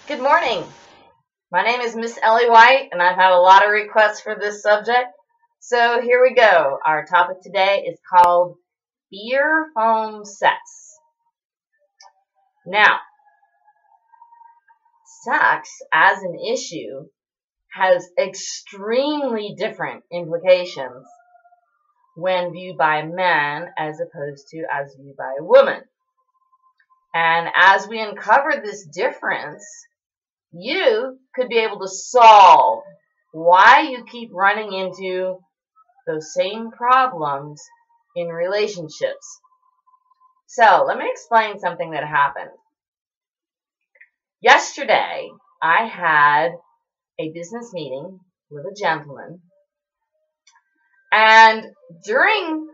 Good morning. My name is Miss Ellie White, and I've had a lot of requests for this subject. So here we go. Our topic today is called beer home sex. Now, sex as an issue has extremely different implications when viewed by a man as opposed to as viewed by a woman. And as we uncover this difference, you could be able to solve why you keep running into those same problems in relationships. So let me explain something that happened. Yesterday, I had a business meeting with a gentleman, and during,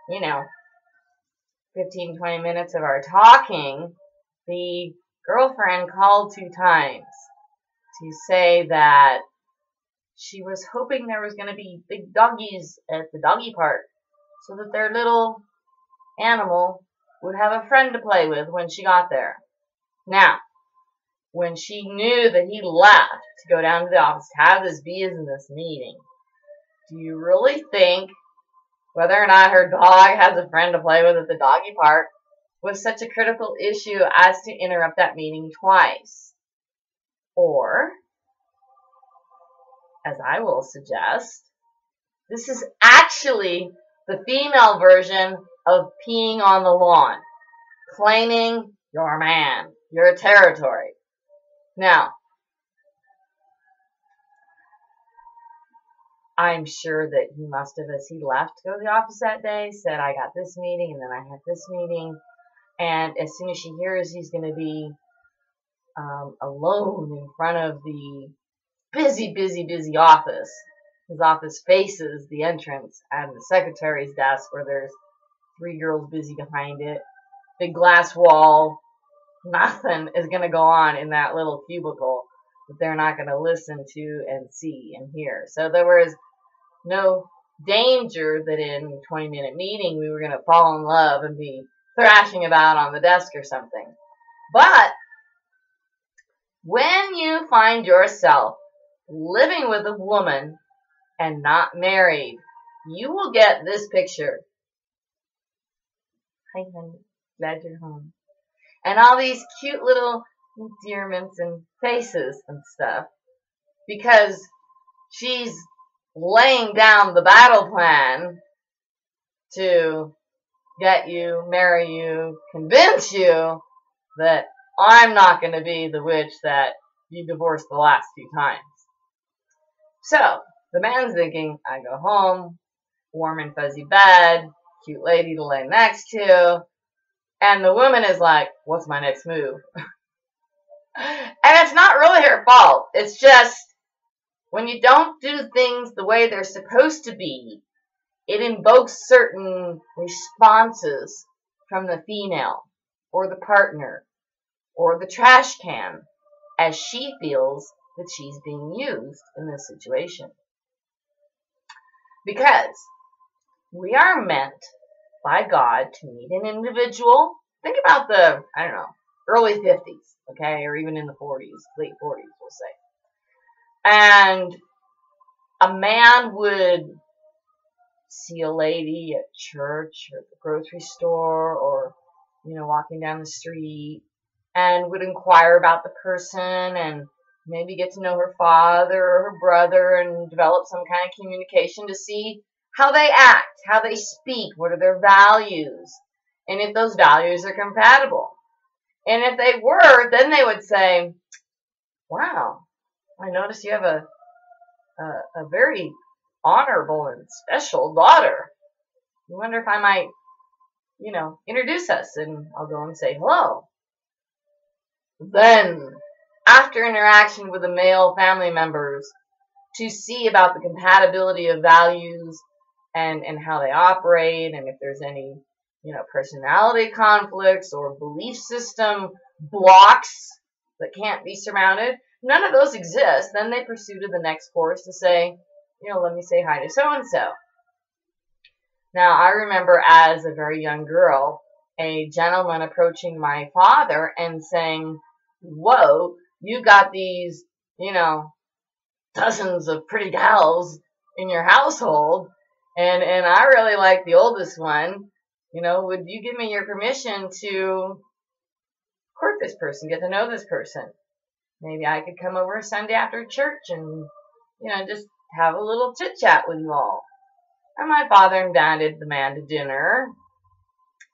15-20 minutes of our talking, the girlfriend called 2 times to say that she was hoping there was going to be big doggies at the doggy park so that their little animal would have a friend to play with when she got there. Now, when she knew that he left to go down to the office to have this business meeting, do you really think whether or not her dog has a friend to play with at the doggy park was such a critical issue as to interrupt that meeting twice? Or, as I will suggest, this is actually the female version of peeing on the lawn, claiming your man, your territory. Now, I'm sure that he must have, as he left to go to the office that day, said, I got this meeting, and then I had this meeting, and as soon as she hears he's going to be alone in front of the busy office, his office faces the entrance and the secretary's desk where there's 3 girls busy behind it, big glass wall. Nothing is going to go on in that little cubicle that they're not going to listen to and see and hear. So there was no danger that in a 20-minute meeting we were going to fall in love and be thrashing about on the desk or something. But when you find yourself living with a woman and not married, you will get this picture. Hi, honey. Glad you're home. And all these cute little endearments and faces and stuff. Because she's laying down the battle plan to get you, marry you, convince you that I'm not going to be the witch that you divorced the last 2 times. So, the man's thinking, I go home, warm and fuzzy bed, cute lady to lay next to, and the woman is like, what's my next move? And it's not really her fault. It's just, when you don't do things the way they're supposed to be, it invokes certain responses from the female, or the partner, or the trash can, as she feels that she's being used in this situation. Because we are meant by God to meet an individual. Think about the, early 50s, okay, or even in the 40s, late 40s, we'll say. And a man would see a lady at church or at the grocery store or, walking down the street and would inquire about the person and maybe get to know her father or her brother and develop some kind of communication to see how they act, how they speak, what are their values, and if those values are compatible. And if they were, then they would say, wow, I notice you have a very honorable and special daughter. I wonder if I might, introduce us, and I'll go and say hello. Then, after interaction with the male family members, to see about the compatibility of values and how they operate, and if there's any, personality conflicts or belief system blocks that can't be surmounted. None of those exist. Then they pursue to the next course to say, let me say hi to so-and-so. Now, I remember as a very young girl, a gentleman approaching my father and saying, whoa, you got these, dozens of pretty gals in your household, and I really like the oldest one. Would you give me your permission to court this person, get to know this person? Maybe I could come over Sunday after church and, just have a little chit chat with you all. And my father invited the man to dinner,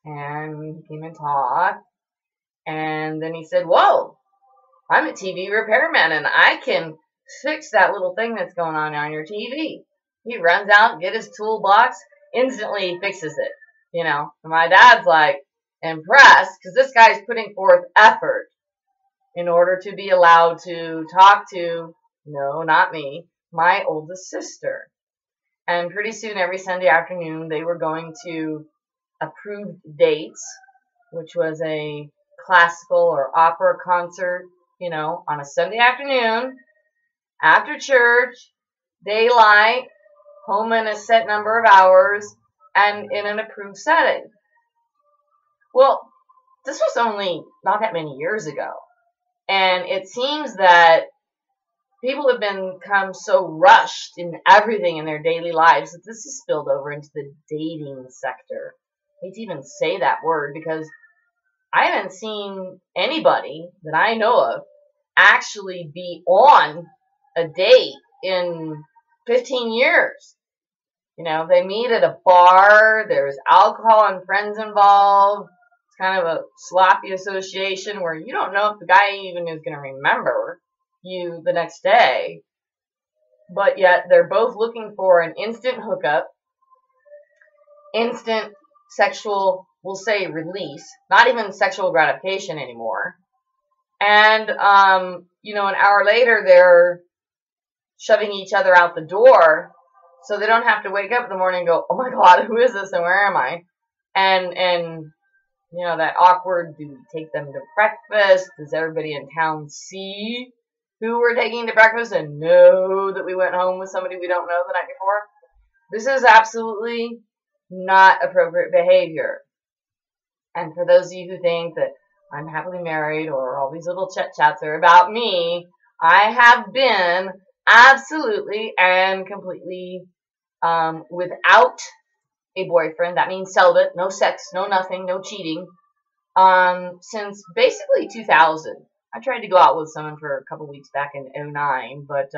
and he came and talked. And then he said, "Whoa, I'm a TV repairman, and I can fix that little thing that's going on your TV." He runs out, get his toolbox, instantly fixes it. And my dad's like impressed because this guy's putting forth effort in order to be allowed to talk to, no, not me, my oldest sister. And pretty soon, every Sunday afternoon, they were going to approved dates, which was a classical or opera concert, on a Sunday afternoon, after church, daylight, home in a set number of hours, and in an approved setting. Well, this was only not that many years ago. And it seems that people have become so rushed in everything in their daily lives that this has spilled over into the dating sector. I hate to even say that word because I haven't seen anybody that I know of actually be on a date in 15 years. They meet at a bar, there's alcohol and friends involved. It's kind of a sloppy association where you don't know if the guy even is going to remember you the next day. But yet they're both looking for an instant hookup, instant sexual, we'll say, release, not even sexual gratification anymore. And, an hour later, they're shoving each other out the door so they don't have to wake up in the morning and go, "Oh my God, who is this and where am I?" And that awkward, do we take them to breakfast? Does everybody in town see who we're taking to breakfast and know that we went home with somebody we don't know the night before? This is absolutely not appropriate behavior. And for those of you who think that I'm happily married or all these little chit-chats are about me, I have been absolutely and completely without a boyfriend. That means celibate, no sex, no nothing, no cheating, since basically 2000. I tried to go out with someone for a couple weeks back in 2009, but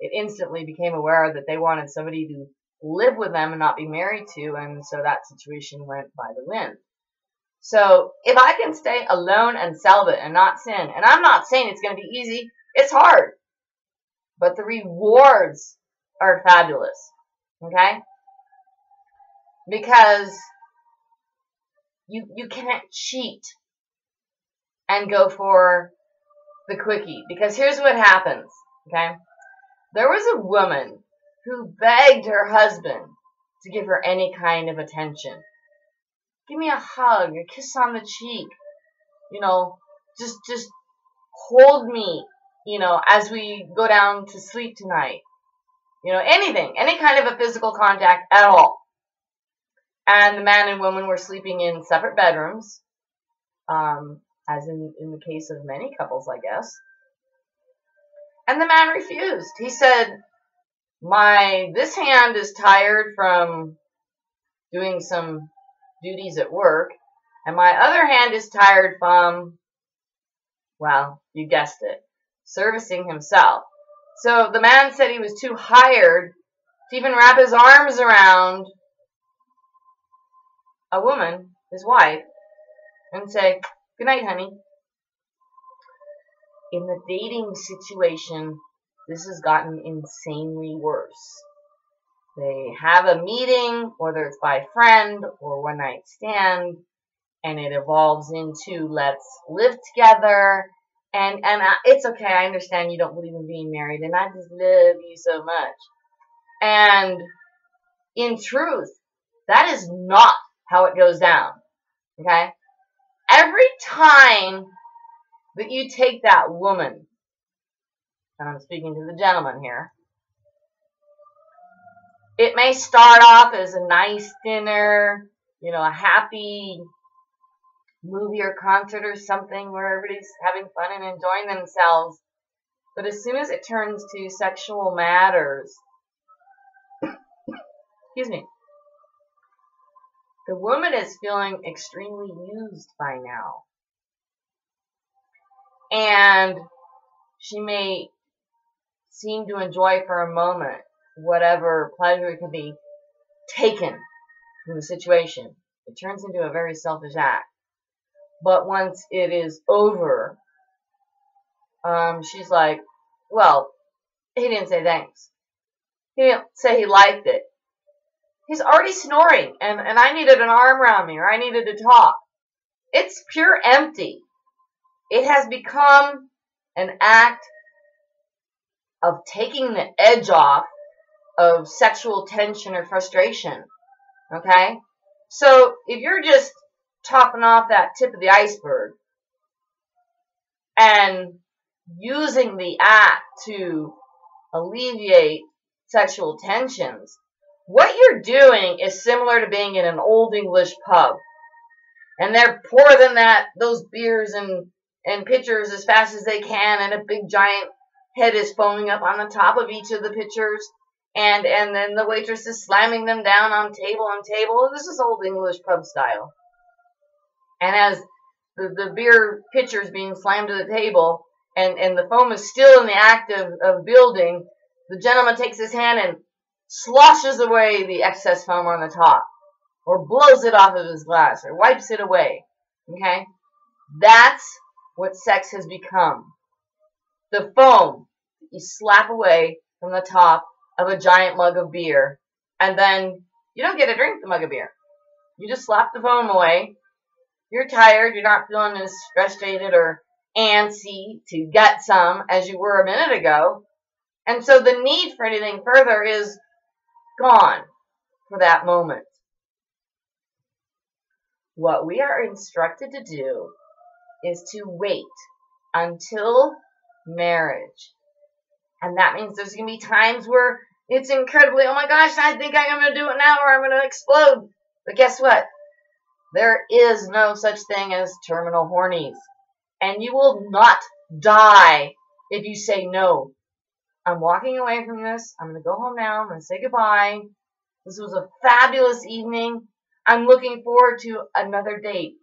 it instantly became aware that they wanted somebody to live with them and not be married to, and so that situation went by the wind. So if I can stay alone and celibate and not sin, and I'm not saying it's going to be easy, it's hard, but the rewards are fabulous, okay? Because you can't cheat and go for the quickie. Because here's what happens, okay? There was a woman who begged her husband to give her any kind of attention. Give me a hug, a kiss on the cheek, just hold me, as we go down to sleep tonight. Anything, any kind of a physical contact at all. And the man and woman were sleeping in separate bedrooms, as in the case of many couples, I guess. And the man refused. He said, this hand is tired from doing some duties at work, and my other hand is tired from, well, you guessed it, servicing himself. So the man said he was too tired to even wrap his arms around a woman, his wife, and say, "Good night, honey." In the dating situation, this has gotten insanely worse. They have a meeting, whether it's by friend or one night stand, and it evolves into let's live together. And it's okay, I understand you don't believe in being married, and I just love you so much. And in truth, that is not how it goes down, okay? Every time that you take that woman, and I'm speaking to the gentleman here, it may start off as a nice dinner, a happy movie or concert or something where everybody's having fun and enjoying themselves. But as soon as it turns to sexual matters, excuse me, the woman is feeling extremely used by now. And she may seem to enjoy for a moment whatever pleasure can be taken from the situation. It turns into a very selfish act. But once it is over, she's like, well, he didn't say thanks. He didn't say he liked it. He's already snoring, and I needed an arm around me, or I needed to talk. It's pure empty. It has become an act of taking the edge off of sexual tension or frustration. Okay? So if you're just topping off that tip of the iceberg and using the act to alleviate sexual tensions, what you're doing is similar to being in an old English pub. And they're pouring those beers in pitchers as fast as they can, and a big giant head is foaming up on the top of each of the pitchers, and then the waitress is slamming them down on table. This is old English pub style. And as the beer pitchers being slammed to the table, and the foam is still in the act of building, the gentleman takes his hand and sloshes away the excess foam on the top, or blows it off of his glass, or wipes it away. Okay? That's what sex has become. The foam you slap away from the top of a giant mug of beer, and then you don't get to drink the mug of beer. You just slap the foam away. You're tired. You're not feeling as frustrated or antsy to get some as you were a minute ago. And so the need for anything further is gone for that moment. What we are instructed to do is to wait until marriage. And that means there's going to be times where it's incredibly, oh my gosh, I think I'm going to do it now or I'm going to explode. But guess what? There is no such thing as terminal hornies. And you will not die if you say no. I'm walking away from this. I'm going to go home now. I'm going to say goodbye. This was a fabulous evening. I'm looking forward to another date.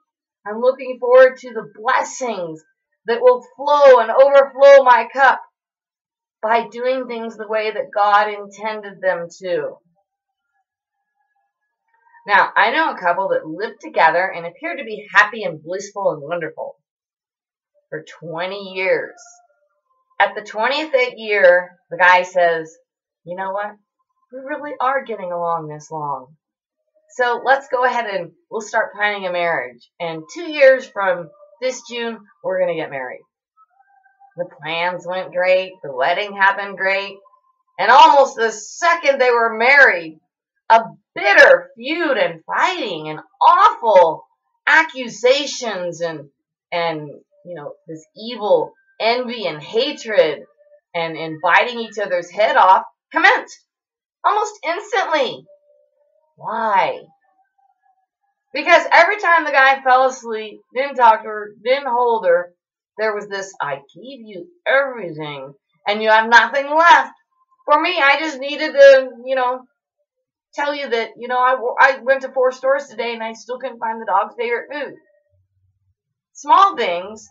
I'm looking forward to the blessings that will flow and overflow my cup by doing things the way that God intended them to. Now, I know a couple that lived together and appeared to be happy and blissful and wonderful for 20 years. At the 20th year, the guy says, you know what? We really are getting along this long. So let's go ahead and we'll start planning a marriage. And 2 years from this June, we're going to get married. The plans went great. The wedding happened great. And almost the second they were married, a bitter feud and fighting and awful accusations and this evil envy and hatred and biting each other's head off commenced almost instantly. Why? Because every time the guy fell asleep, didn't talk to her, didn't hold her, there was this, I gave you everything and you have nothing left. For me, I just needed to, tell you that, I went to 4 stores today and I still couldn't find the dog's favorite food. Small things,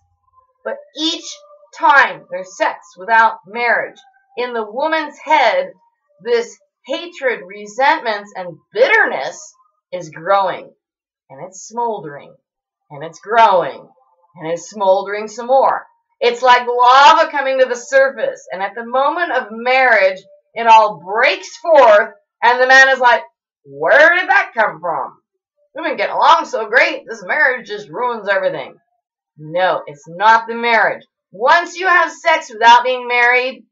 but each time there's sex without marriage, in the woman's head, this hatred, resentments, and bitterness is growing. And it's smoldering. And it's growing. And it's smoldering some more. It's like lava coming to the surface. And at the moment of marriage, it all breaks forth. And the man is like, where did that come from? We've been getting along so great. This marriage just ruins everything. No, it's not the marriage. Once you have sex without being married,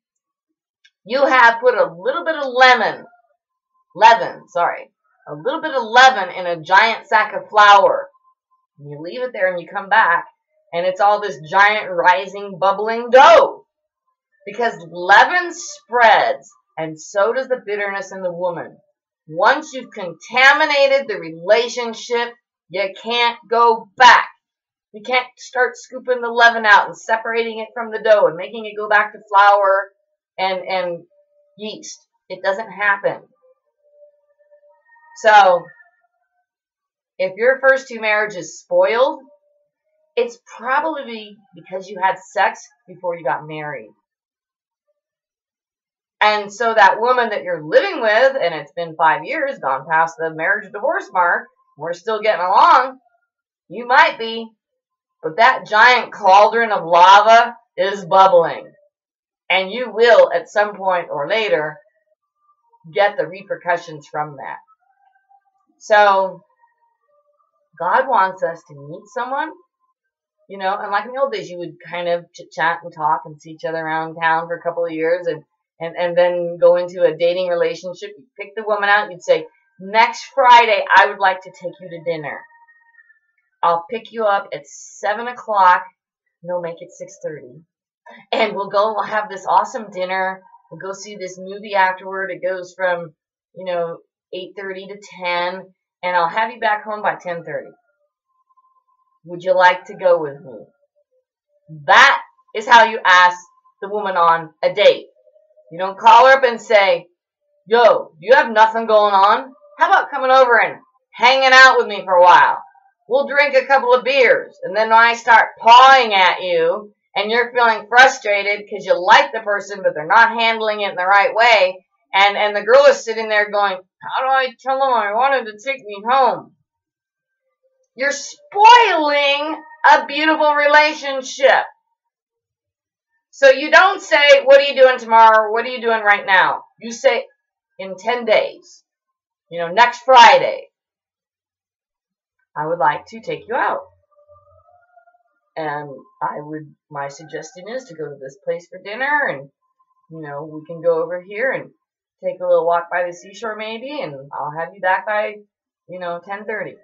you have put a little bit of a little bit of leaven in a giant sack of flour. And you leave it there and you come back, and it's all this giant rising, bubbling dough. Because leaven spreads, and so does the bitterness in the woman. Once you've contaminated the relationship, you can't go back. You can't start scooping the leaven out and separating it from the dough and making it go back to flour and yeast. It doesn't happen. So, if your first two marriages spoiled, it's probably because you had sex before you got married. And so that woman that you're living with, and it's been 5 years, gone past the marriage divorce mark, we're still getting along, you might be, but that giant cauldron of lava is bubbling. And you will, at some point or later, get the repercussions from that. So, God wants us to meet someone, you know, and like in the old days, you would kind of chit-chat and talk and see each other around town for a couple of years and then go into a dating relationship. You'd pick the woman out and you'd say, next Friday, I would like to take you to dinner. I'll pick you up at 7 o'clock. No, make it 6:30. And we'll have this awesome dinner. We'll go see this movie afterward. It goes from, 8:30 to 10. And I'll have you back home by 10:30. Would you like to go with me? That is how you ask the woman on a date. You don't call her up and say, yo, you have nothing going on? How about coming over and hanging out with me for a while? We'll drink a couple of beers. And then when I start pawing at you and you're feeling frustrated because you like the person but they're not handling it in the right way, and the girl is sitting there going, how do I tell them I wanted to take me home? You're spoiling a beautiful relationship. So you don't say, what are you doing tomorrow? What are you doing right now? You say, in 10 days, next Friday, I would like to take you out. And my suggestion is to go to this place for dinner and, we can go over here and take a little walk by the seashore maybe, and I'll have you back by, 10:30.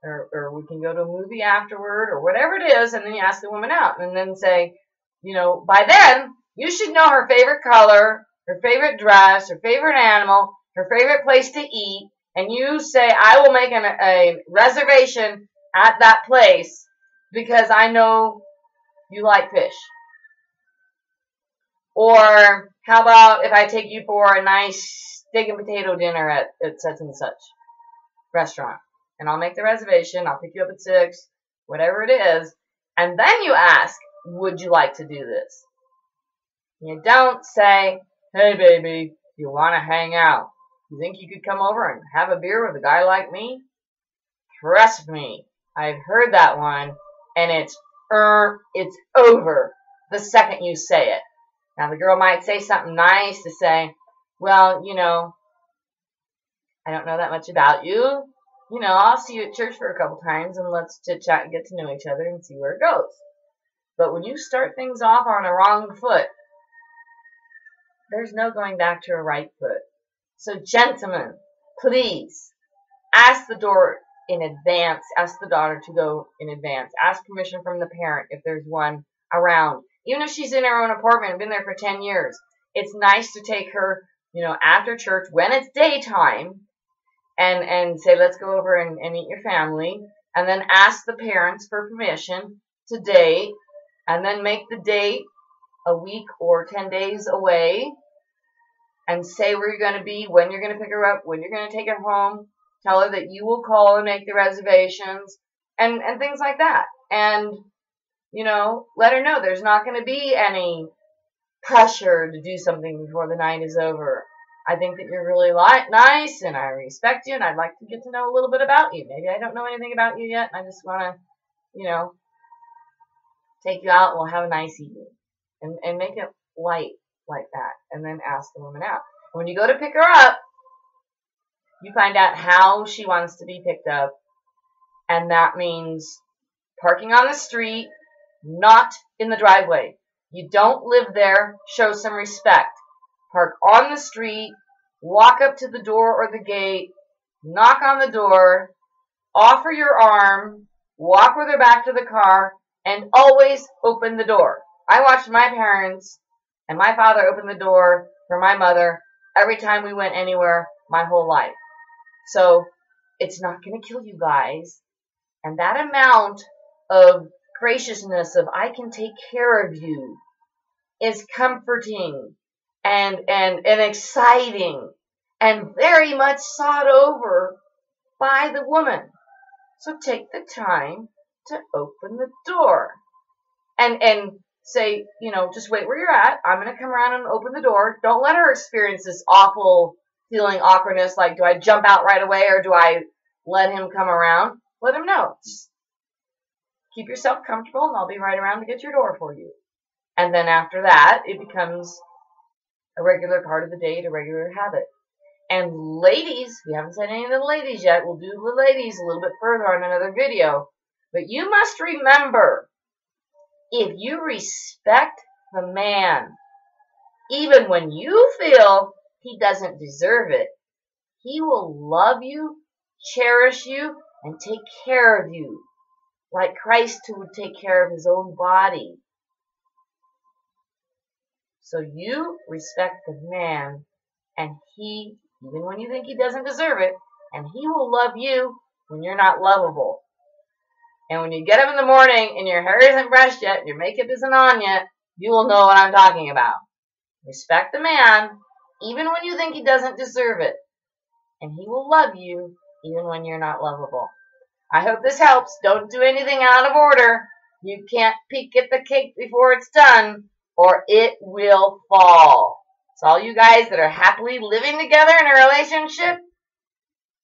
Or we can go to a movie afterward or whatever it is, and then you ask the woman out and then say, by then, you should know her favorite color, her favorite dress, her favorite animal, her favorite place to eat, and you say, I will make a reservation at that place because I know you like fish. Or how about if I take you for a nice steak and potato dinner at such and such restaurant? And I'll make the reservation, I'll pick you up at 6, whatever it is, and then you ask, would you like to do this? You don't say, hey baby, you want to hang out? You think you could come over and have a beer with a guy like me? Trust me, I've heard that one, and it's over the second you say it. Now the girl might say something nice to say, well, I don't know that much about you. I'll see you at church for a couple times and let's chit-chat and get to know each other and see where it goes. But when you start things off on a wrong foot, there's no going back to a right foot. So gentlemen, please ask the door in advance. Ask the daughter to go in advance. Ask permission from the parent if there's one around. Even if she's in her own apartment and been there for 10 years, it's nice to take her, after church when it's daytime and say, let's go over and meet your family, and then ask the parents for permission to date, and then make the date a week or 10 days away, and say where you're going to be, when you're going to pick her up, when you're going to take her home. Tell her that you will call and make the reservations, and things like that. And, let her know there's not going to be any pressure to do something before the night is over. I think that you're really nice, and I respect you, and I'd like to get to know a little bit about you. Maybe I don't know anything about you yet, and I just want to, take you out, and we'll have a nice evening. And make it light like that, and then ask the woman out. When you go to pick her up, you find out how she wants to be picked up, and that means parking on the street, not in the driveway. You don't live there, show some respect. Park on the street, walk up to the door or the gate, knock on the door, offer your arm, walk with her back to the car, and always open the door. I watched my parents and my father open the door for my mother every time we went anywhere my whole life. So it's not going to kill you guys. And that amount of graciousness, of I can take care of you, is comforting and exciting and very much sought over by the woman. So take the time to open the door and say, just wait where you're at. I'm going to come around and open the door. Don't let her experience this awful feeling, awkwardness, like, do I jump out right away or do I let him come around? Let him know. Just keep yourself comfortable and I'll be right around to get your door for you. And then after that, it becomes a regular part of the date, a regular habit. And ladies, we haven't said any of the ladies yet. We'll do the ladies a little bit further on another video. But you must remember, if you respect the man, even when you feel he doesn't deserve it, he will love you, cherish you, and take care of you, like Christ would take care of his own body. So you respect the man, and he, even when you think he doesn't deserve it, and he will love you when you're not lovable. And when you get up in the morning and your hair isn't brushed yet, and your makeup isn't on yet, you will know what I'm talking about. Respect the man, even when you think he doesn't deserve it. And he will love you, even when you're not lovable. I hope this helps. Don't do anything out of order. You can't peek at the cake before it's done, or it will fall. So all you guys that are happily living together in a relationship,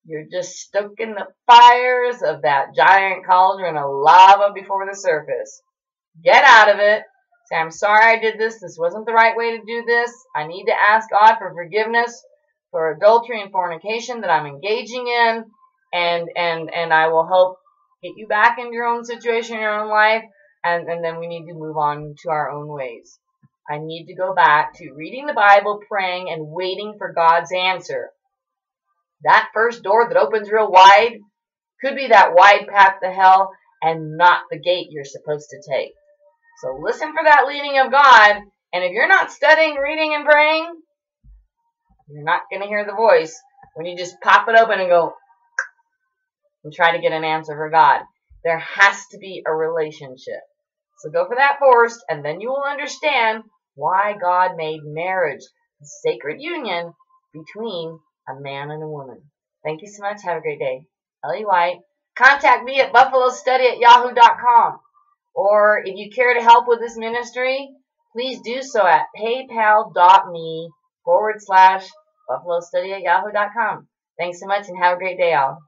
you're just stoking the fires of that giant cauldron of lava before the surface. Get out of it. Say, I'm sorry I did this. This wasn't the right way to do this. I need to ask God for forgiveness for adultery and fornication that I'm engaging in. And I will help get you back into your own situation, your own life. And then we need to move on to our own ways. I need to go back to reading the Bible, praying, and waiting for God's answer. That first door that opens real wide could be that wide path to hell and not the gate you're supposed to take. So listen for that leading of God. And if you're not studying, reading, and praying, you're not going to hear the voice when you just pop it open and go and try to get an answer for God. There has to be a relationship. So go for that first, and then you will understand why God made marriage a sacred union between a man and a woman. Thank you so much. Have a great day. Ellie White. Contact me at buffalostudy@yahoo.com. Or if you care to help with this ministry, please do so at paypal.me/buffalostudy@yahoo.com. Thanks so much and have a great day, all.